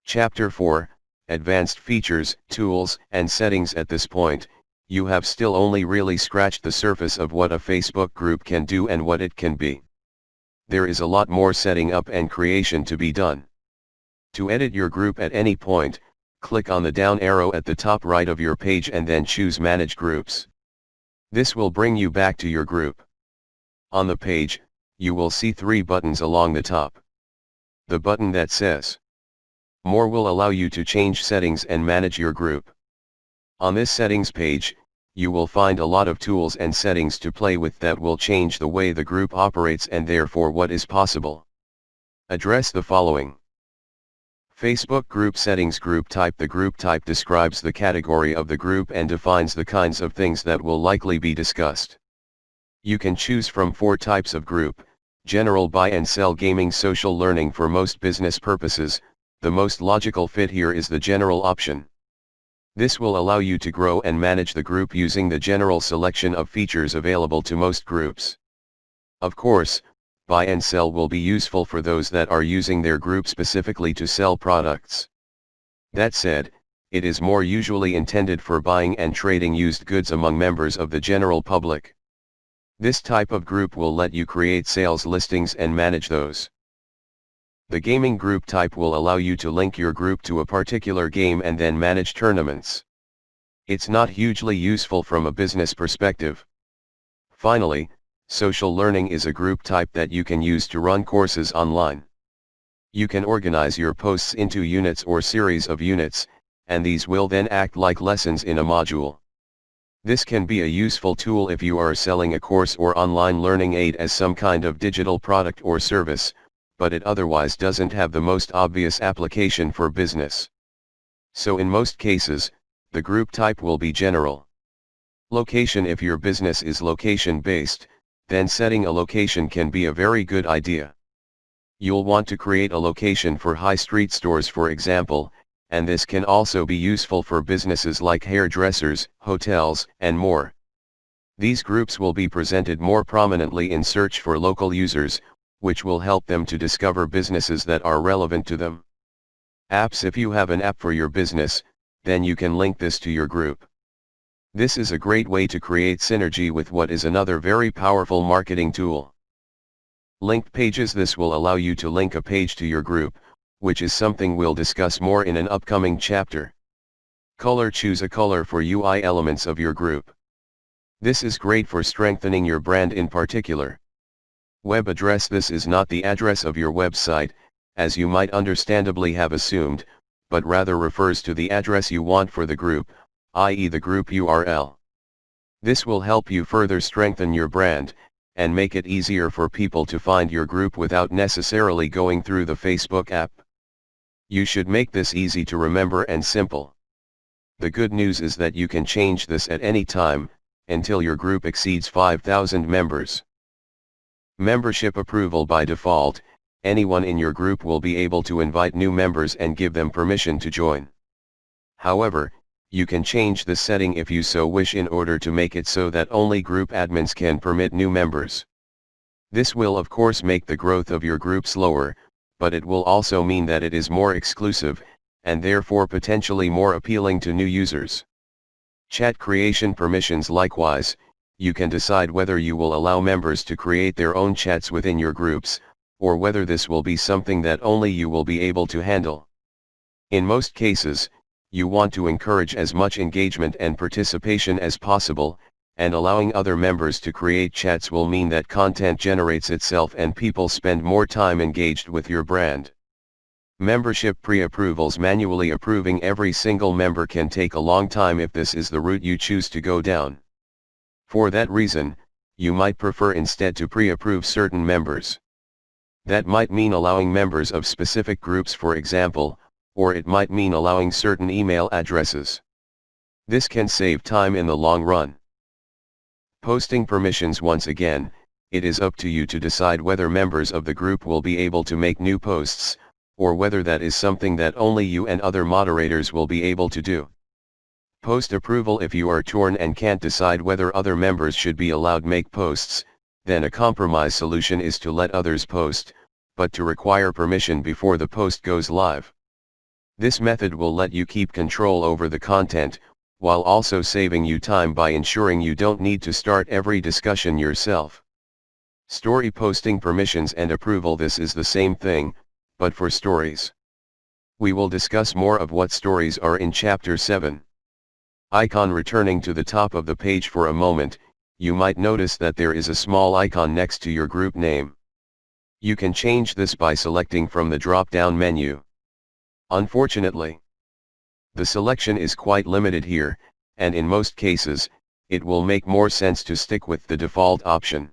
Chapter 4, Advanced Features, Tools, and Settings. At this point, you have still only really scratched the surface of what a Facebook group can do and what it can be. There is a lot more setting up and creation to be done. To edit your group at any point, click on the down arrow at the top right of your page and then choose Manage Groups. This will bring you back to your group. On the page, you will see 3 buttons along the top. The button that says More will allow you to change settings and manage your group. On this settings page, you will find a lot of tools and settings to play with that will change the way the group operates and therefore what is possible. Address the following. Facebook Group Settings. Group Type. The group type describes the category of the group and defines the kinds of things that will likely be discussed. You can choose from 4 types of group: general, buy and sell, gaming, social, learning. For most business purposes, the most logical fit here is the general option. This will allow you to grow and manage the group using the general selection of features available to most groups. Of course, buy and sell will be useful for those that are using their group specifically to sell products. That said, it is more usually intended for buying and trading used goods among members of the general public. This type of group will let you create sales listings and manage those. The gaming group type will allow you to link your group to a particular game and then manage tournaments. It's not hugely useful from a business perspective. Finally, social learning is a group type that you can use to run courses online. You can organize your posts into units or series of units, and these will then act like lessons in a module. This can be a useful tool if you are selling a course or online learning aid as some kind of digital product or service, but it otherwise doesn't have the most obvious application for business. So in most cases, the group type will be general. Location. If your business is location-based, then setting a location can be a very good idea. You'll want to create a location for high street stores, for example, and this can also be useful for businesses like hairdressers, hotels, and more. These groups will be presented more prominently in search for local users, which will help them to discover businesses that are relevant to them. Apps. If you have an app for your business, then you can link this to your group. This is a great way to create synergy with what is another very powerful marketing tool. Linked pages. This will allow you to link a page to your group, which is something we'll discuss more in an upcoming chapter. Color. Choose a color for UI elements of your group. This is great for strengthening your brand in particular. Web address. This is not the address of your website, as you might understandably have assumed, but rather refers to the address you want for the group, i.e. the group URL. This will help you further strengthen your brand, and make it easier for people to find your group without necessarily going through the Facebook app. You should make this easy to remember and simple. The good news is that you can change this at any time, until your group exceeds 5,000 members. Membership approval. By default, anyone in your group will be able to invite new members and give them permission to join. However, you can change the setting if you so wish in order to make it so that only group admins can permit new members. This will of course make the growth of your group slower, but it will also mean that it is more exclusive, and therefore potentially more appealing to new users. Chat creation permissions. Likewise, you can decide whether you will allow members to create their own chats within your groups, or whether this will be something that only you will be able to handle. In most cases, you want to encourage as much engagement and participation as possible, and allowing other members to create chats will mean that content generates itself and people spend more time engaged with your brand. Membership pre-approvals. Manually approving every single member can take a long time if this is the route you choose to go down. For that reason, you might prefer instead to pre-approve certain members. That might mean allowing members of specific groups, for example, or it might mean allowing certain email addresses. This can save time in the long run. Posting permissions. Once again, it is up to you to decide whether members of the group will be able to make new posts, or whether that is something that only you and other moderators will be able to do. Post approval. If you are torn and can't decide whether other members should be allowed make posts, then a compromise solution is to let others post, but to require permission before the post goes live. This method will let you keep control over the content, while also saving you time by ensuring you don't need to start every discussion yourself. Story posting permissions and approval. This is the same thing, but for stories. We will discuss more of what stories are in Chapter 7. Icon. Returning to the top of the page for a moment, you might notice that there is a small icon next to your group name. You can change this by selecting from the drop-down menu. Unfortunately, the selection is quite limited here, and in most cases, it will make more sense to stick with the default option.